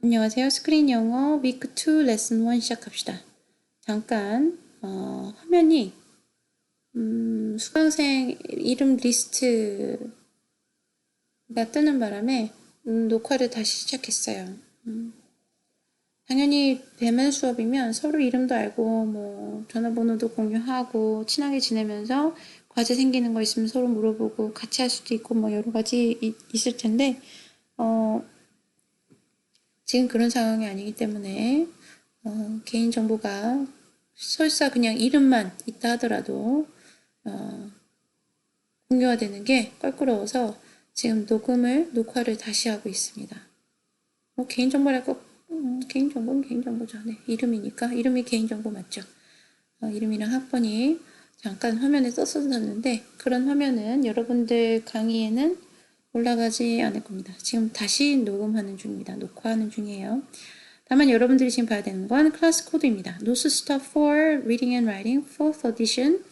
안녕하세요. 스크린 영어 위크 2 레슨 1 시작합시다. 잠깐 화면이 수강생 이름 리스트가 뜨는 바람에 녹화를 다시 시작했어요. 당연히 대면 수업이면 서로 이름도 알고 뭐 전화번호도 공유하고 친하게 지내면서 과제 생기는 거 있으면 서로 물어보고 같이 할 수도 있고 뭐 여러 가지 있을 텐데 지금 그런 상황이 아니기 때문에 개인정보가 설사 그냥 이름만 있다 하더라도 공유가 되는 게 껄끄러워서 지금 녹화를 다시 하고 있습니다. 뭐 개인정보랄 개인정보는 개인정보죠. 네, 이름이니까. 이름이 개인정보 맞죠? 이름이랑 학번이 잠깐 화면에 떴었는데 그런 화면은 여러분들 강의에는 올라가지 않을 겁니다. 지금 다시 녹음하는 중입니다. 녹화하는 중이에요. 다만 여러분들이 지금 봐야 되는 건 클래스 코드입니다. Notes Stop for Reading and Writing 4th Edition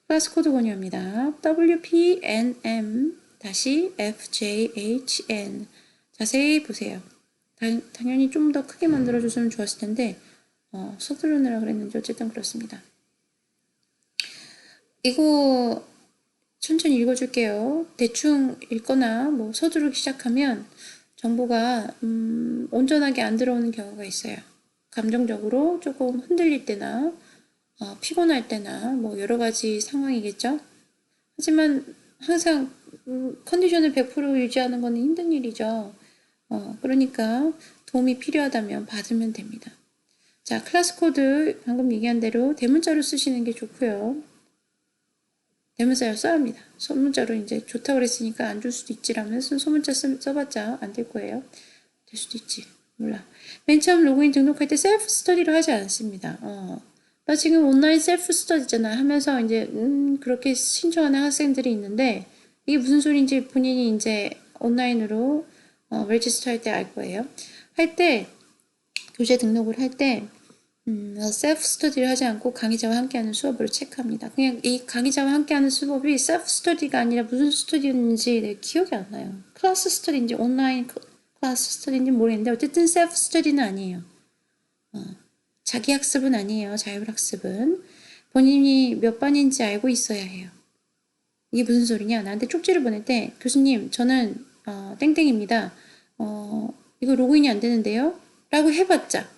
클래스 코드 권유입니다. WPNM-FJHN 자세히 보세요. 당연히 좀 더 크게 만들어줬으면 좋았을 텐데 서두르느라 그랬는지 어쨌든 그렇습니다. 이거 천천히 읽어줄게요. 대충 읽거나 뭐 서두르기 시작하면 정보가 온전하게 안 들어오는 경우가 있어요. 감정적으로 조금 흔들릴 때나 피곤할 때나 뭐 여러 가지 상황이겠죠. 하지만 항상 컨디션을 100% 유지하는 것은 힘든 일이죠. 그러니까 도움이 필요하다면 받으면 됩니다. 자, 클래스 코드 방금 얘기한 대로 대문자로 쓰시는 게 좋고요. 대문자를 써야 합니다. 소문자로 이제 좋다고 그랬으니까 안 줄 수도 있지라면서 소문자 써봤자 안 될 거예요. 될 수도 있지. 몰라. 맨 처음 로그인 등록할 때 셀프 스터디로 하지 않습니다. 나 지금 온라인 셀프 스터디잖아 하면서 이제 그렇게 신청하는 학생들이 있는데 이게 무슨 소리인지 본인이 이제 온라인으로 레지스터 할 때 알 거예요. 할 때 교재 등록을 할때 셀프 스터디를 하지 않고 강의자와 함께하는 수업으로 체크합니다. 그냥 이 강의자와 함께하는 수업이 셀프 스터디가 아니라 무슨 스터디인지 내 기억이 안 나요. 클래스 스터디인지 온라인 클래스 스터디인지 모르겠는데 어쨌든 셀프 스터디는 아니에요. 자기 학습은 아니에요. 자율학습은. 본인이 몇 반인지 알고 있어야 해요. 이게 무슨 소리냐? 나한테 쪽지를 보낼 때 교수님 저는 땡땡입니다. 이거 로그인이 안 되는데요? 라고 해봤자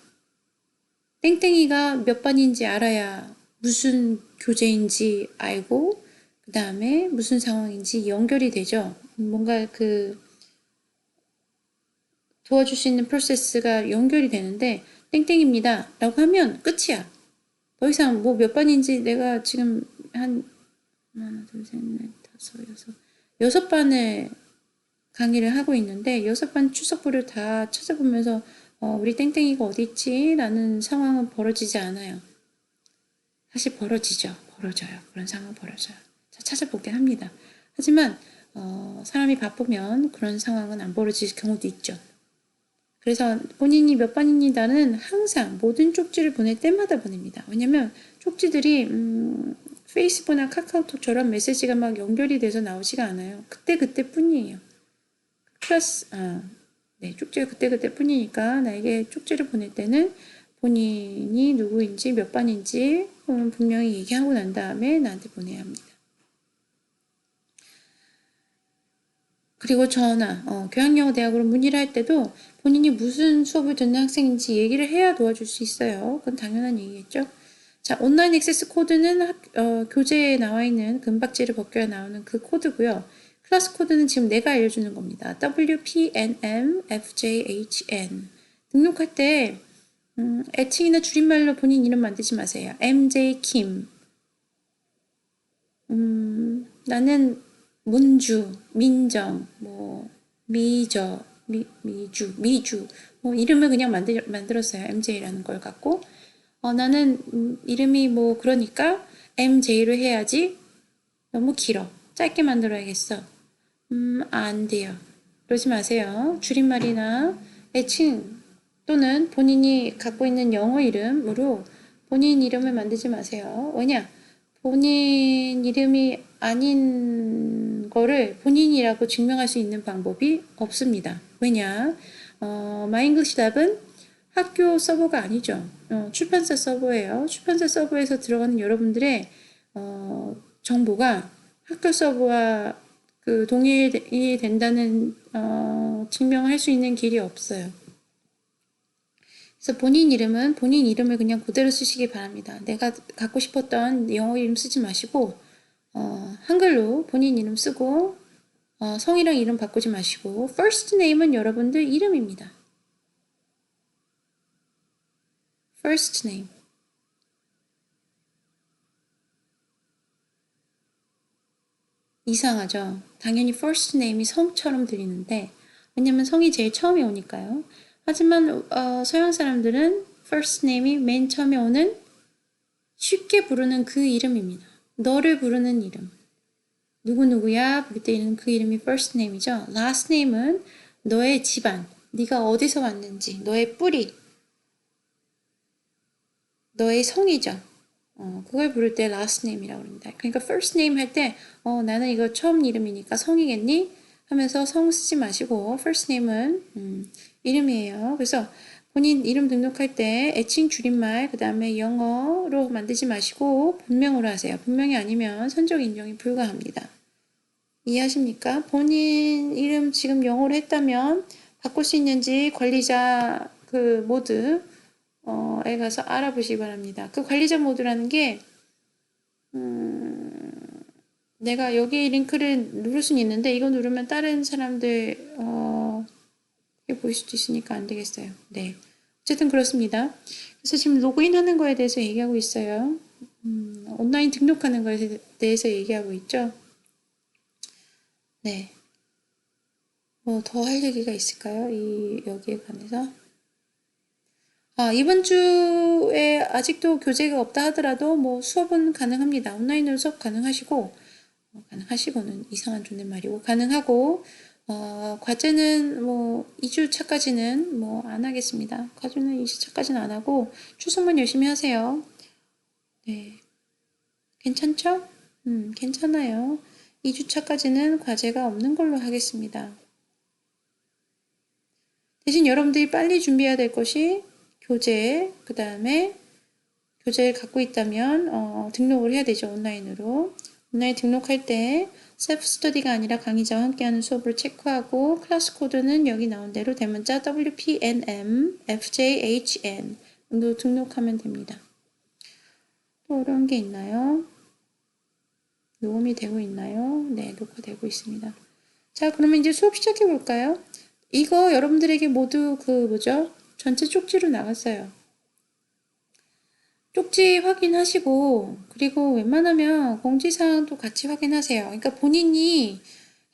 땡땡이가 몇 반인지 알아야 무슨 교재인지 알고 그 다음에 무슨 상황인지 연결이 되죠. 뭔가 도와줄 수 있는 프로세스가 연결이 되는데 땡땡입니다 라고 하면 끝이야. 더 이상 뭐 몇 반인지 내가 지금 한 하나 둘셋넷 다섯 여섯 반을 강의를 하고 있는데 6반 출석부를 다 찾아보면서 우리 땡땡이가 어디 있지? 라는 상황은 벌어지지 않아요. 사실 벌어져요. 그런 상황 벌어져요. 찾아보긴 합니다. 하지만 사람이 바쁘면 그런 상황은 안 벌어질 경우도 있죠. 그래서 본인이 몇 반입니다는 항상 모든 쪽지를 보낼 때마다 보냅니다. 왜냐면 쪽지들이 페이스북이나 카카오톡처럼 메시지가 막 연결이 돼서 나오지가 않아요. 그때뿐이에요. 네, 쪽지가 그때 뿐이니까 나에게 쪽지를 보낼 때는 본인이 누구인지 몇 반인지 분명히 얘기하고 난 다음에 나한테 보내야 합니다. 그리고 전화, 교양영어대학으로 문의를 할 때도 본인이 무슨 수업을 듣는 학생인지 얘기를 해야 도와줄 수 있어요. 그건 당연한 얘기겠죠. 자, 온라인 액세스 코드는 교재에 나와 있는 금박지를 벗겨야 나오는 그 코드고요. 클래스 코드는 지금 내가 알려주는 겁니다. WPNM-FJHN 등록할 때 애칭이나 줄임말로 본인 이름 만들지 마세요. MJ 김 나는 문주, 민정, 뭐 미저, 미주 뭐 이름을 그냥 만들었어요. MJ라는 걸 갖고 나는 이름이 뭐 그러니까 MJ로 해야지. 너무 길어. 짧게 만들어야겠어. 안 돼요. 그러지 마세요. 줄임말이나 애칭 또는 본인이 갖고 있는 영어 이름으로 본인 이름을 만들지 마세요. 왜냐? 본인 이름이 아닌 거를 본인이라고 증명할 수 있는 방법이 없습니다. 왜냐? 마잉글리시 답은 학교 서버가 아니죠. 출판사 서버예요. 출판사 서버에서 들어가는 여러분들의 정보가 학교 서버와 그 동일이 된다는 증명할 수 있는 길이 없어요. 그래서 본인 이름을 그냥 그대로 쓰시기 바랍니다. 내가 갖고 싶었던 영어 이름 쓰지 마시고 한글로 본인 이름 쓰고 성이랑 이름 바꾸지 마시고 first name은 여러분들 이름입니다. first name. 이상하죠? 당연히 first name이 성처럼 들리는데 왜냐면 성이 제일 처음에 오니까요. 하지만 서양 사람들은 first name이 맨 처음에 오는 쉽게 부르는 그 이름입니다. 너를 부르는 이름. 누구누구야 부를 때는 그 이름이 first name이죠. last name은 너의 집안, 네가 어디서 왔는지, 너의 뿌리, 너의 성이죠. 그걸 부를 때 last name이라고 합니다. 그러니까 first name 할 때 나는 이거 처음 이름이니까 성이겠니? 하면서 성 쓰지 마시고 first name은 이름이에요. 그래서 본인 이름 등록할 때 애칭 줄임말 그 다음에 영어로 만들지 마시고 본명으로 하세요. 본명이 아니면 선적 인정이 불가합니다. 이해하십니까? 본인 이름 지금 영어로 했다면 바꿀 수 있는지 관리자 그 모드 에 가서 알아보시기 바랍니다. 그 관리자 모드라는 게 내가 여기 링크를 누를 수는 있는데 이거 누르면 다른 사람들 보일 수도 있으니까 안 되겠어요. 네, 어쨌든 그렇습니다. 그래서 지금 로그인하는 거에 대해서 얘기하고 있어요. 온라인 등록하는 거에 대해서 얘기하고 있죠. 네, 뭐 더 할 얘기가 있을까요? 여기에 관해서. 이번 주에 아직도 교재가 없다 하더라도 뭐 수업은 가능합니다. 온라인으로 수업 가능하시고, 가능하시고는 이상한 존댓말이고, 가능하고, 과제는 뭐 2주 차까지는 뭐 안 하겠습니다. 과제는 2주 차까지는 안 하고, 추석만 열심히 하세요. 네. 괜찮죠? 괜찮아요. 2주 차까지는 과제가 없는 걸로 하겠습니다. 대신 여러분들이 빨리 준비해야 될 것이 교재, 그 다음에 교재를 갖고 있다면 등록을 해야 되죠. 온라인으로. 온라인 등록할 때 셀프 스터디가 아니라 강의자와 함께하는 수업을 체크하고 클래스 코드는 여기 나온 대로 대문자 WPNM FJHN로 등록하면 됩니다. 또 어려운 게 있나요? 녹음이 되고 있나요? 네, 녹화되고 있습니다. 자, 그러면 이제 수업 시작해 볼까요? 이거 여러분들에게 모두 전체 쪽지로 나갔어요. 쪽지 확인하시고 그리고 웬만하면 공지사항도 같이 확인하세요. 그러니까 본인이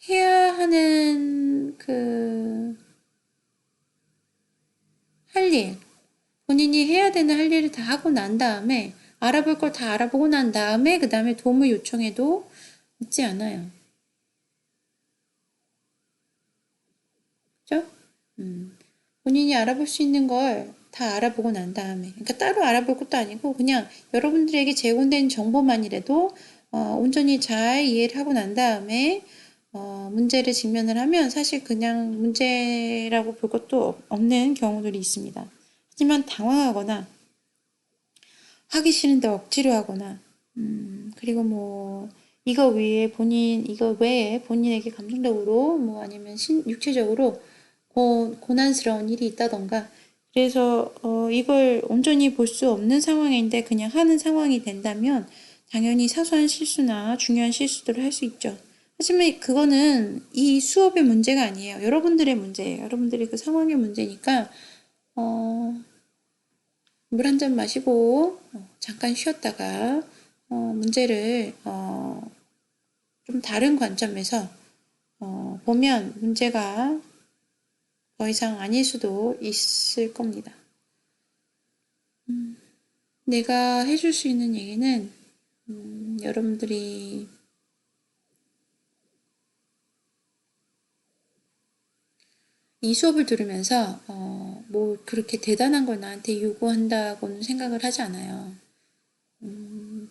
해야 하는 할 일, 본인이 해야 되는 할 일을 다 하고 난 다음에 알아볼 걸 다 알아보고 난 다음에 그 다음에 도움을 요청해도 늦지 않아요. 그죠? 본인이 알아볼 수 있는 걸 다 알아보고 난 다음에 그러니까 따로 알아볼 것도 아니고 그냥 여러분들에게 제공된 정보만이라도 온전히 잘 이해를 하고 난 다음에 문제를 직면을 하면 사실 그냥 문제라고 볼 것도 없는 경우들이 있습니다. 하지만 당황하거나 하기 싫은데 억지로 하거나 그리고 뭐 이거 외에 본인에게 감정적으로 뭐 아니면 육체적으로 고난스러운 일이 있다던가 그래서 이걸 온전히 볼 수 없는 상황인데 그냥 하는 상황이 된다면 당연히 사소한 실수나 중요한 실수들을 할 수 있죠. 하지만 그거는 이 수업의 문제가 아니에요. 여러분들의 문제예요. 여러분들이 그 상황의 문제니까 물 한 잔 마시고 잠깐 쉬었다가 문제를 좀 다른 관점에서 보면 문제가 더 이상 아닐 수도 있을 겁니다. 내가 해줄 수 있는 얘기는 여러분들이 이 수업을 들으면서 뭐 그렇게 대단한 걸 나한테 요구한다고는 생각을 하지 않아요.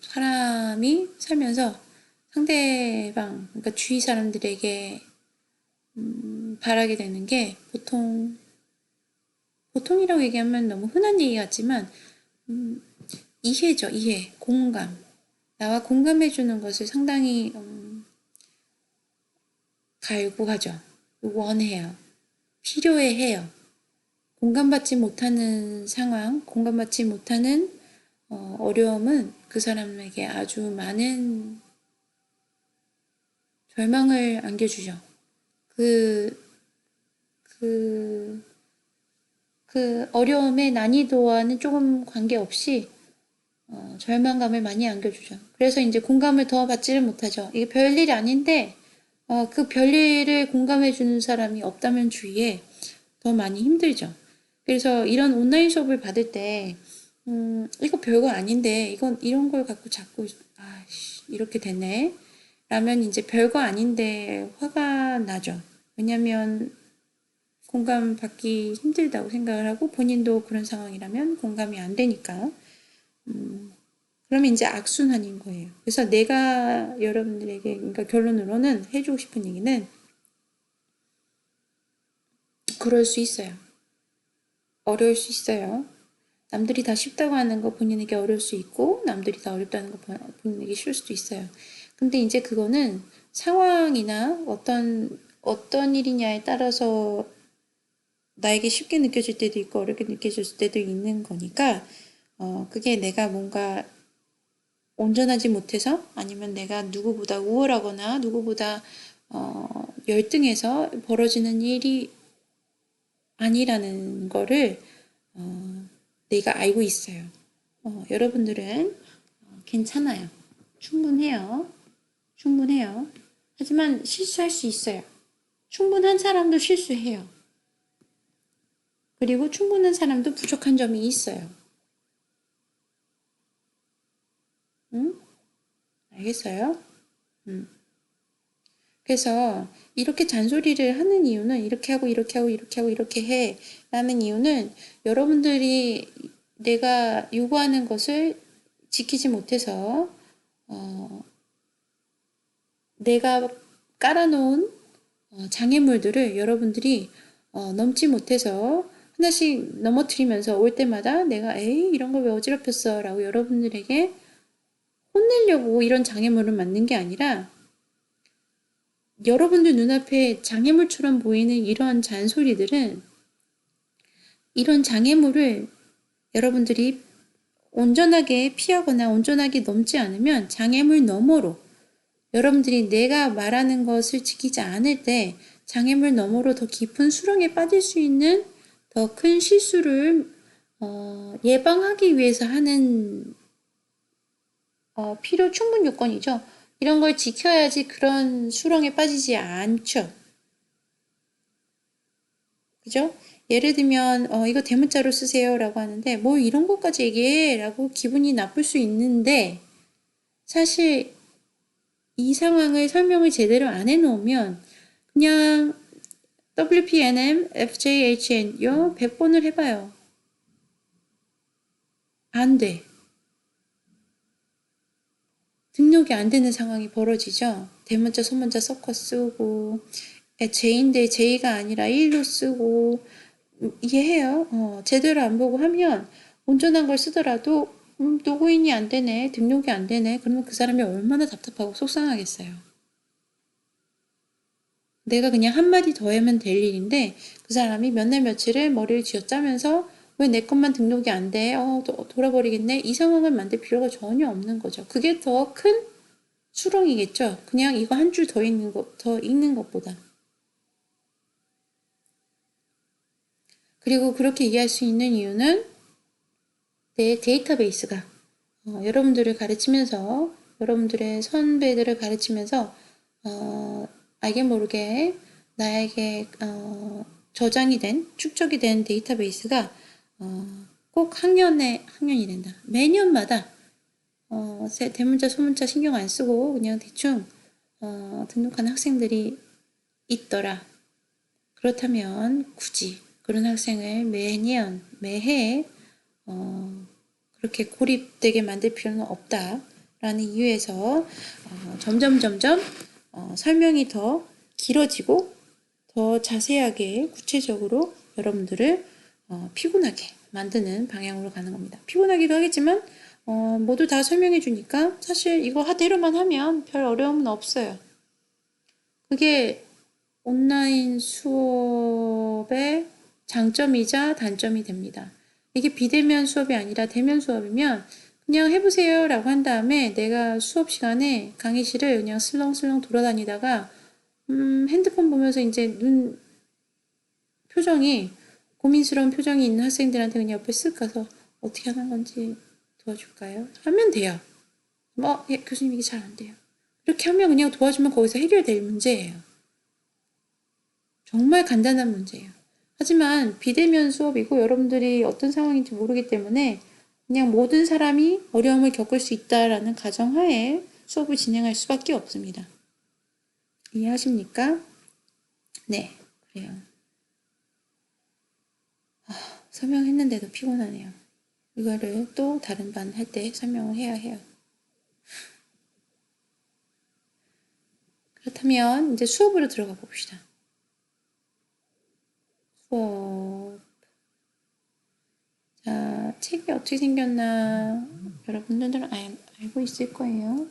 사람이 살면서 상대방, 그러니까 주위 사람들에게 바라게 되는 게 보통이라고 얘기하면 너무 흔한 얘기 같지만 이해죠. 이해, 공감. 나와 공감해주는 것을 상당히 갈구하죠. 원해요. 필요해해요. 공감받지 못하는 상황, 공감받지 못하는 어려움은 그 사람에게 아주 많은 절망을 안겨주죠. 그, 그, 그 어려움의 난이도와는 조금 관계없이 절망감을 많이 안겨주죠. 그래서 이제 공감을 더 받지를 못하죠. 이게 별일이 아닌데 그 별일을 공감해주는 사람이 없다면 주위에 더 많이 힘들죠. 그래서 이런 온라인 수업을 받을 때 이거 별거 아닌데 이건 이런 걸 갖고 자꾸 이렇게 됐네 라면 이제 별거 아닌데 화가 나죠. 왜냐면 공감받기 힘들다고 생각을 하고 본인도 그런 상황이라면 공감이 안 되니까 그러면 이제 악순환인 거예요. 그래서 내가 여러분들에게 그러니까 결론으로는 해주고 싶은 얘기는 그럴 수 있어요. 어려울 수 있어요. 남들이 다 쉽다고 하는 거 본인에게 어려울 수 있고 남들이 다 어렵다는 거 본인에게 쉬울 수도 있어요. 근데 이제 그거는 상황이나 어떤 일이냐에 따라서 나에게 쉽게 느껴질 때도 있고 어렵게 느껴질 때도 있는 거니까 그게 내가 뭔가 온전하지 못해서 아니면 내가 누구보다 우월하거나 누구보다 열등해서 벌어지는 일이 아니라는 거를 내가 알고 있어요. 여러분들은 괜찮아요. 충분해요. 충분해요. 하지만 실수할 수 있어요. 충분한 사람도 실수해요. 그리고 충분한 사람도 부족한 점이 있어요. 응? 알겠어요? 그래서 이렇게 잔소리를 하는 이유는 이렇게 하고 이렇게 하고 이렇게 하고 이렇게 해 라는 이유는 여러분들이 내가 요구하는 것을 지키지 못해서 내가 깔아놓은 장애물들을 여러분들이 넘지 못해서 하나씩 넘어뜨리면서 올 때마다 내가 에이 이런 거 왜 어지럽혔어 라고 여러분들에게 혼내려고 이런 장애물을 만든 게 아니라 여러분들 눈앞에 장애물처럼 보이는 이런 잔소리들은 이런 장애물을 여러분들이 온전하게 피하거나 온전하게 넘지 않으면 장애물 너머로 여러분들이 내가 말하는 것을 지키지 않을 때 장애물 너머로 더 깊은 수렁에 빠질 수 있는 더 큰 실수를 예방하기 위해서 하는 필요 충분 요건이죠. 이런 걸 지켜야지 그런 수렁에 빠지지 않죠. 그죠? 예를 들면 이거 대문자로 쓰세요 라고 하는데 뭐 이런 것까지 얘기해 라고 기분이 나쁠 수 있는데 사실 이 상황을 설명을 제대로 안 해놓으면 그냥 WPNM, FJHN 요 100번을 해봐요. 안 돼. 등록이 안 되는 상황이 벌어지죠. 대문자, 소문자 섞어 쓰고 J인데 J가 아니라 1로 쓰고 이해해요. 제대로 안 보고 하면 온전한 걸 쓰더라도 로그인이 안 되네, 등록이 안 되네. 그러면 그 사람이 얼마나 답답하고 속상하겠어요. 내가 그냥 한마디 더 하면 될 일인데 그 사람이 몇 날 며칠을 머리를 쥐어짜면서 왜 내 것만 등록이 안 돼? 돌아버리겠네? 이 상황을 만들 필요가 전혀 없는 거죠. 그게 더 큰 수렁이겠죠. 그냥 이거 한 줄 더 읽는 것보다. 그리고 그렇게 이해할 수 있는 이유는 내 데이터베이스가 여러분들을 가르치면서 여러분들의 선배들을 가르치면서 알게 모르게 나에게 저장이 된 축적이 된 데이터베이스가 꼭 학년이 된다. 매년마다 대문자 소문자 신경 안 쓰고 그냥 대충 등록한 학생들이 있더라. 그렇다면 굳이 그런 학생을 매년 매해 그렇게 고립되게 만들 필요는 없다라는 이유에서 점점 설명이 더 길어지고 더 자세하게 구체적으로 여러분들을 피곤하게 만드는 방향으로 가는 겁니다. 피곤하기도 하겠지만 모두 다 설명해 주니까 사실 이거 하대로만 하면 별 어려움은 없어요. 그게 온라인 수업의 장점이자 단점이 됩니다. 이게 비대면 수업이 아니라 대면 수업이면 그냥 해보세요 라고 한 다음에 내가 수업 시간에 강의실을 그냥 슬렁슬렁 돌아다니다가 핸드폰 보면서 이제 눈 표정이 고민스러운 표정이 있는 학생들한테 그냥 옆에 쓱 가서 어떻게 하는 건지 도와줄까요? 하면 돼요. 예, 교수님 이게 잘 안 돼요. 이렇게 하면 그냥 도와주면 거기서 해결될 문제예요. 정말 간단한 문제예요. 하지만 비대면 수업이고 여러분들이 어떤 상황인지 모르기 때문에 그냥 모든 사람이 어려움을 겪을 수 있다라는 가정하에 수업을 진행할 수밖에 없습니다. 이해하십니까? 네, 그래요. 설명했는데도 피곤하네요. 이거를 또 다른 반 할 때 설명을 해야 해요. 그렇다면 이제 수업으로 들어가 봅시다. 수업. 자, 책이 어떻게 생겼나 여러분들은 알고 있을 거예요.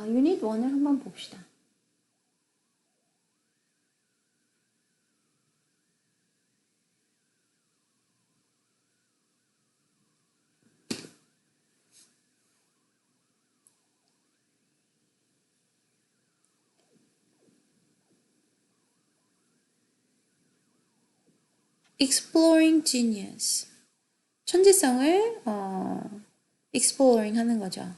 유닛 1을 한번 봅시다. Exploring genius. 천재성을 exploring 하는 거죠.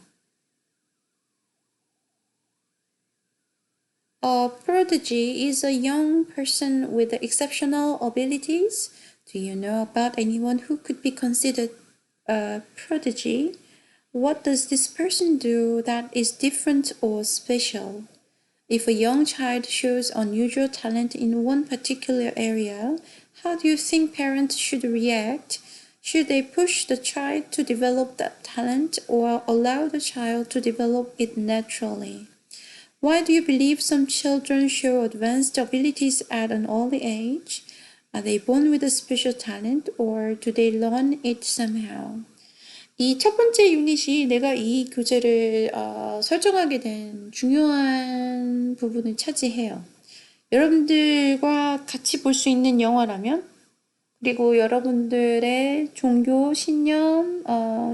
A prodigy is a young person with exceptional abilities. Do you know about anyone who could be considered a prodigy? What does this person do that is different or special? If a young child shows unusual talent in one particular area, how do you think parents should react? Should they push the child to develop that talent or allow the child to develop it naturally? Why do you believe some children show advanced abilities at an early age? Are they born with a special talent or do they learn it somehow? 이 첫 번째 유닛이 내가 이 교재를 설정하게 된 중요한 부분을 차지해요. 여러분들과 같이 볼 수 있는 영화라면 그리고 여러분들의 종교, 신념,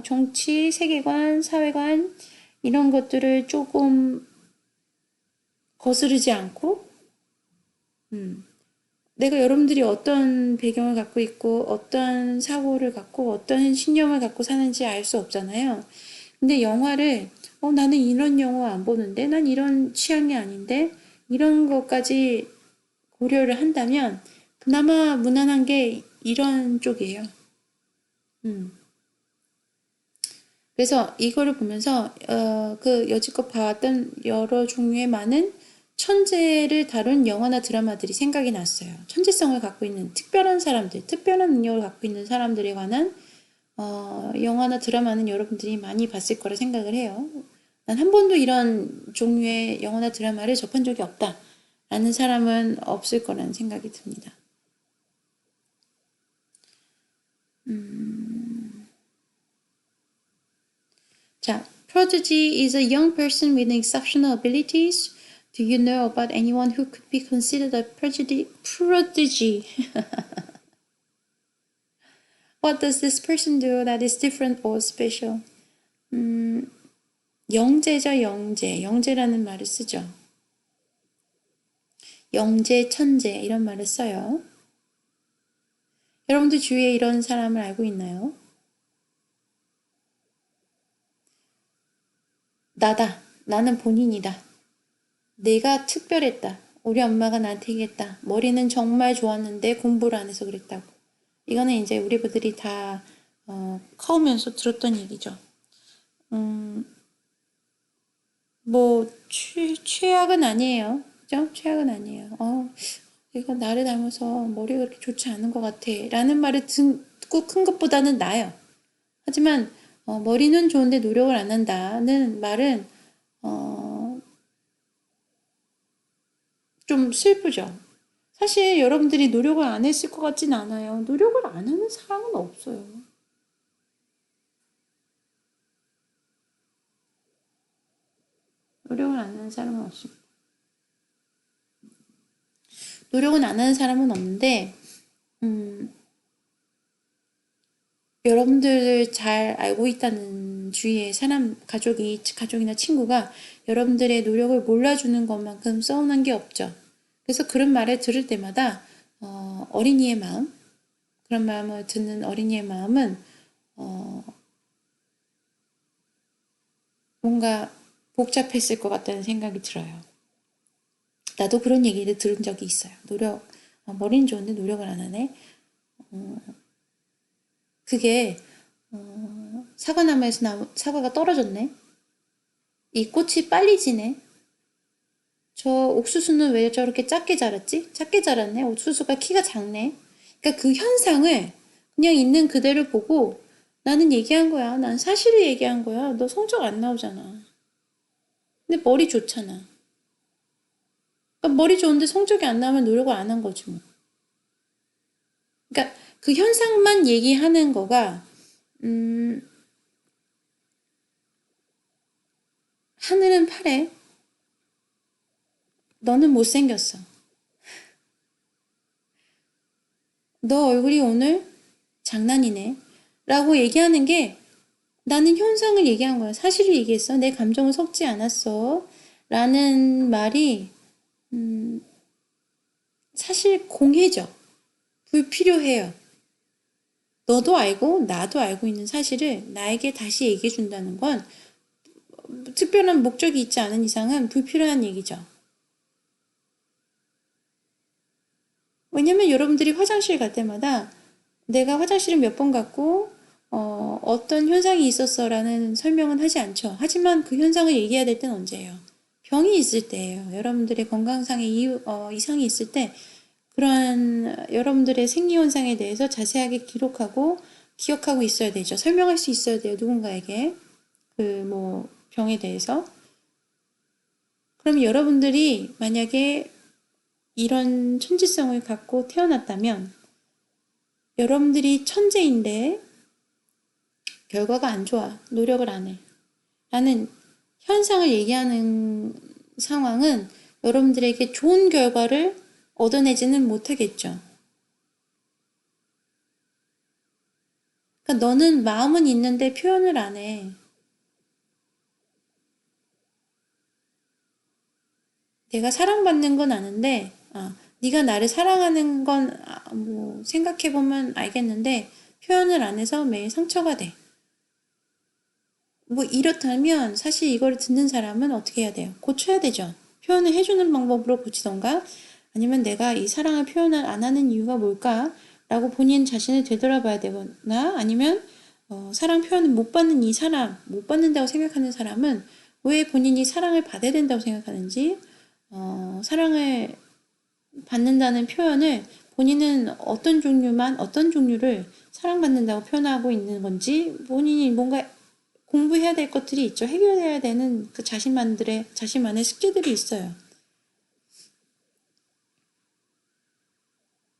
정치, 세계관, 사회관 이런 것들을 조금 거스르지 않고 내가 여러분들이 어떤 배경을 갖고 있고 어떤 사고를 갖고 어떤 신념을 갖고 사는지 알 수 없잖아요. 근데 영화를 나는 이런 영화 안 보는데 난 이런 취향이 아닌데 이런 것까지 고려를 한다면 그나마 무난한 게 이런 쪽이에요. 그래서 이거를 보면서 그 여지껏 봐왔던 여러 종류의 많은 천재를 다룬 영화나 드라마들이 생각이 났어요. 천재성을 갖고 있는 특별한 사람들, 특별한 능력을 갖고 있는 사람들에 관한 영화나 드라마는 여러분들이 많이 봤을 거라 생각을 해요. 난 한 번도 이런 종류의 영화나 드라마를 접한 적이 없다 라는 사람은 없을 거라는 생각이 듭니다. 자, prodigy is a young person with exceptional abilities. Do you know about anyone who could be considered a prodigy? What does this person do that is different or special? 영재죠, 영재. 영재라는 말을 쓰죠. 영재, 천재 이런 말을 써요. 여러분들 주위에 이런 사람을 알고 있나요? 나다. 나는 본인이다. 내가 특별했다. 우리 엄마가 나한테 얘기했다. 머리는 정말 좋았는데 공부를 안 해서 그랬다고. 이거는 이제 우리 부들이 다 커오면서 들었던 얘기죠. 뭐 최악은 아니에요. 그죠? 최악은 아니에요. 얘가 나를 닮아서 머리가 그렇게 좋지 않은 것 같아. 라는 말을 듣고 큰 것보다는 나아요. 하지만 머리는 좋은데 노력을 안 한다는 말은 좀 슬프죠. 사실 여러분들이 노력을 안 했을 것 같진 않아요. 노력을 안 하는 사람은 없어요. 노력을 안 하는 사람은 없습니다. 노력은 안 하는 사람은 없는데, 여러분들을 잘 알고 있다는 주위의 사람, 가족이나 친구가 여러분들의 노력을 몰라주는 것만큼 서운한 게 없죠. 그래서 그런 말을 들을 때마다, 어린이의 마음, 그런 마음을 듣는 어린이의 마음은, 뭔가 복잡했을 것 같다는 생각이 들어요. 나도 그런 얘기를 들은 적이 있어요. 머리는 좋은데 노력을 안 하네. 그게 사과나무에서 사과가 떨어졌네. 이 꽃이 빨리 지네. 저 옥수수는 왜 저렇게 작게 자랐지? 작게 자랐네. 옥수수가 키가 작네. 그러니까 그 현상을 그냥 있는 그대로 보고 나는 얘기한 거야. 난 사실을 얘기한 거야. 너 성적 안 나오잖아. 근데 머리 좋잖아. 그러니까 머리 좋은데 성적이 안 나오면 노력을 안 한 거지 뭐. 그러니까 그 현상만 얘기하는 거가 하늘은 파래. 너는 못생겼어. 너 얼굴이 오늘 장난이네. 라고 얘기하는 게 나는 현상을 얘기한 거야. 사실을 얘기했어. 내 감정을 섞지 않았어. 라는 말이 사실 공해져. 불필요해요. 너도 알고 나도 알고 있는 사실을 나에게 다시 얘기해 준다는 건 특별한 목적이 있지 않은 이상은 불필요한 얘기죠. 왜냐면 여러분들이 화장실 갈 때마다 내가 화장실을 몇 번 갔고 어떤 현상이 있었어 라는 설명은 하지 않죠. 하지만 그 현상을 얘기해야 될 때는 언제예요? 병이 있을 때예요. 여러분들의 건강상의 이상이 있을 때 그러한 여러분들의 생리현상에 대해서 자세하게 기록하고 기억하고 있어야 되죠. 설명할 수 있어야 돼요. 누군가에게. 병에 대해서. 그럼 여러분들이 만약에 이런 천지성을 갖고 태어났다면 여러분들이 천재인데 결과가 안 좋아. 노력을 안 해. 라는 현상을 얘기하는 상황은 여러분들에게 좋은 결과를 얻어내지는 못하겠죠. 그러니까 너는 마음은 있는데 표현을 안 해. 내가 사랑받는 건 아는데, 네가 나를 사랑하는 건 생각해보면 알겠는데 표현을 안 해서 매일 상처가 돼. 이렇다면 사실 이걸 듣는 사람은 어떻게 해야 돼요? 고쳐야 되죠. 표현을 해주는 방법으로 고치던가 아니면 내가 이 사랑을 표현을 안 하는 이유가 뭘까? 라고 본인 자신을 되돌아봐야 되거나 아니면 사랑 표현을 못 받는 못 받는다고 생각하는 사람은 왜 본인이 사랑을 받아야 된다고 생각하는지 사랑을 받는다는 표현을 본인은 어떤 종류를 사랑받는다고 표현하고 있는 건지 본인이 뭔가 공부해야 될 것들이 있죠. 해결해야 되는 그 자신만의 숙제들이 있어요.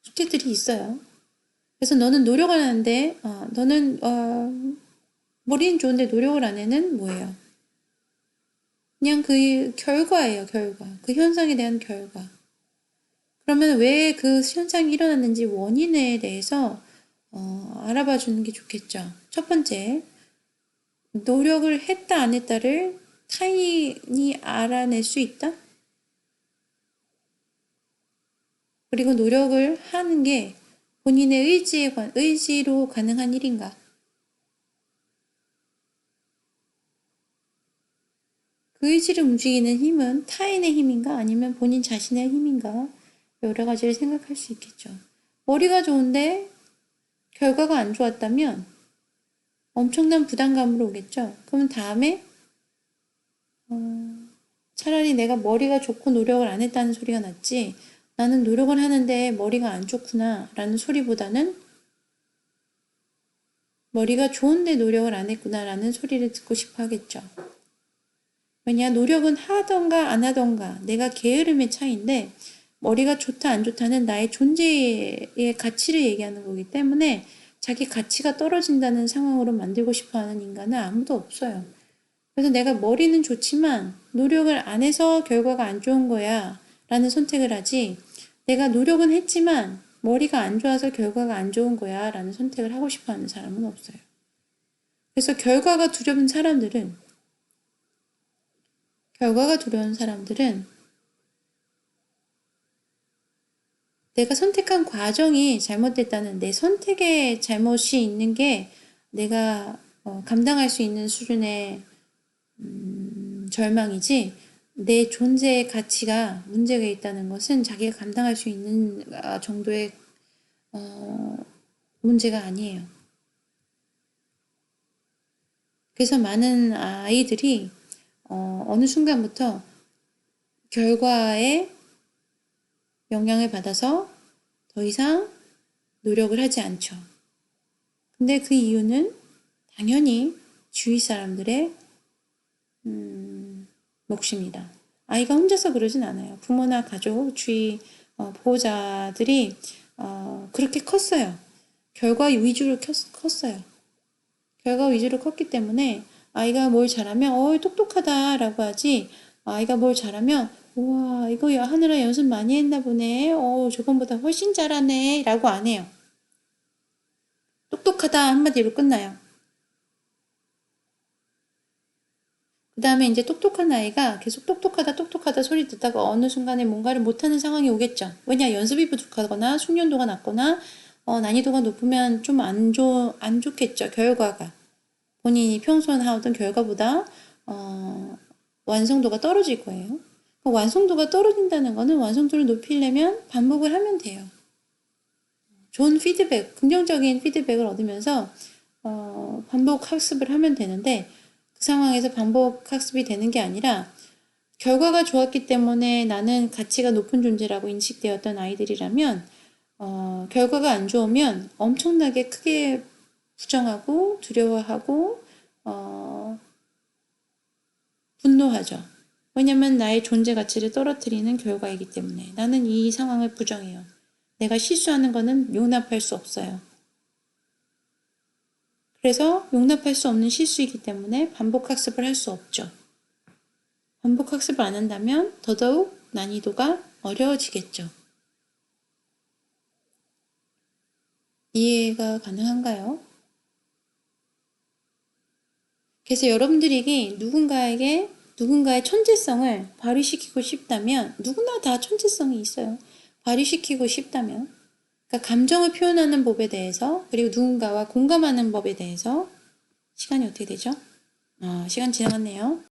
숙제들이 있어요. 그래서 너는 노력을 하는데, 너는, 머리는 좋은데 노력을 안 해는 뭐예요? 그냥 그 결과예요, 결과. 그 현상에 대한 결과. 그러면 왜 그 현상이 일어났는지 원인에 대해서, 알아봐 주는 게 좋겠죠. 첫 번째, 노력을 했다, 안 했다를 타인이 알아낼 수 있다? 그리고 노력을 하는 게 본인의 의지로 가능한 일인가? 그 의지를 움직이는 힘은 타인의 힘인가? 아니면 본인 자신의 힘인가? 여러 가지를 생각할 수 있겠죠. 머리가 좋은데 결과가 안 좋았다면 엄청난 부담감으로 오겠죠. 그럼 다음에 차라리 내가 머리가 좋고 노력을 안 했다는 소리가 낫지 나는 노력을 하는데 머리가 안 좋구나 라는 소리보다는 머리가 좋은데 노력을 안 했구나 라는 소리를 듣고 싶어 하겠죠. 왜냐 노력은 하던가 안 하던가 내가 게으름의 차이인데 머리가 좋다 안 좋다는 나의 존재의 가치를 얘기하는 거기 때문에 자기 가치가 떨어진다는 상황으로 만들고 싶어 하는 인간은 아무도 없어요. 그래서 내가 머리는 좋지만 노력을 안 해서 결과가 안 좋은 거야 라는 선택을 하지, 내가 노력은 했지만 머리가 안 좋아서 결과가 안 좋은 거야 라는 선택을 하고 싶어 하는 사람은 없어요. 그래서 결과가 두려운 사람들은 내가 선택한 과정이 잘못됐다는, 내 선택에 잘못이 있는 게 내가 감당할 수 있는 수준의 절망이지, 내 존재의 가치가 문제가 있다는 것은 자기가 감당할 수 있는 정도의 문제가 아니에요. 그래서 많은 아이들이 어느 순간부터 결과에 영향을 받아서 더 이상 노력을 하지 않죠. 근데 그 이유는 당연히 주위 사람들의 몫입니다. 아이가 혼자서 그러진 않아요. 부모나 가족, 주위 보호자들이 그렇게 컸어요. 결과 위주로 컸어요. 결과 위주로 컸기 때문에 아이가 뭘 잘하면 똑똑하다라고 하지, 아이가 뭘 잘하면 우와 이거 하느라 연습 많이 했나 보네, 저번보다 훨씬 잘하네 라고 안 해요. 똑똑하다 한마디로 끝나요. 그 다음에 이제 똑똑한 아이가 계속 똑똑하다 소리 듣다가 어느 순간에 뭔가를 못하는 상황이 오겠죠. 왜냐, 연습이 부족하거나 숙련도가 낮거나 난이도가 높으면 좀 안 좋겠죠. 결과가 본인이 평소에 하던 결과보다 완성도가 떨어질 거예요. 완성도가 떨어진다는 거는 완성도를 높이려면 반복을 하면 돼요. 좋은 피드백, 긍정적인 피드백을 얻으면서 반복 학습을 하면 되는데, 그 상황에서 반복 학습이 되는 게 아니라 결과가 좋았기 때문에 나는 가치가 높은 존재라고 인식되었던 아이들이라면 결과가 안 좋으면 엄청나게 크게 부정하고 두려워하고 분노하죠. 왜냐면 나의 존재 가치를 떨어뜨리는 결과이기 때문에. 나는 이 상황을 부정해요. 내가 실수하는 거는 용납할 수 없어요. 그래서 용납할 수 없는 실수이기 때문에 반복 학습을 할 수 없죠. 반복 학습을 안 한다면 더더욱 난이도가 어려워지겠죠. 이해가 가능한가요? 그래서 여러분들이 누군가의 천재성을 발휘시키고 싶다면, 누구나 다 천재성이 있어요. 발휘시키고 싶다면, 그러니까 감정을 표현하는 법에 대해서, 그리고 누군가와 공감하는 법에 대해서. 시간이 어떻게 되죠? 시간 지나갔네요.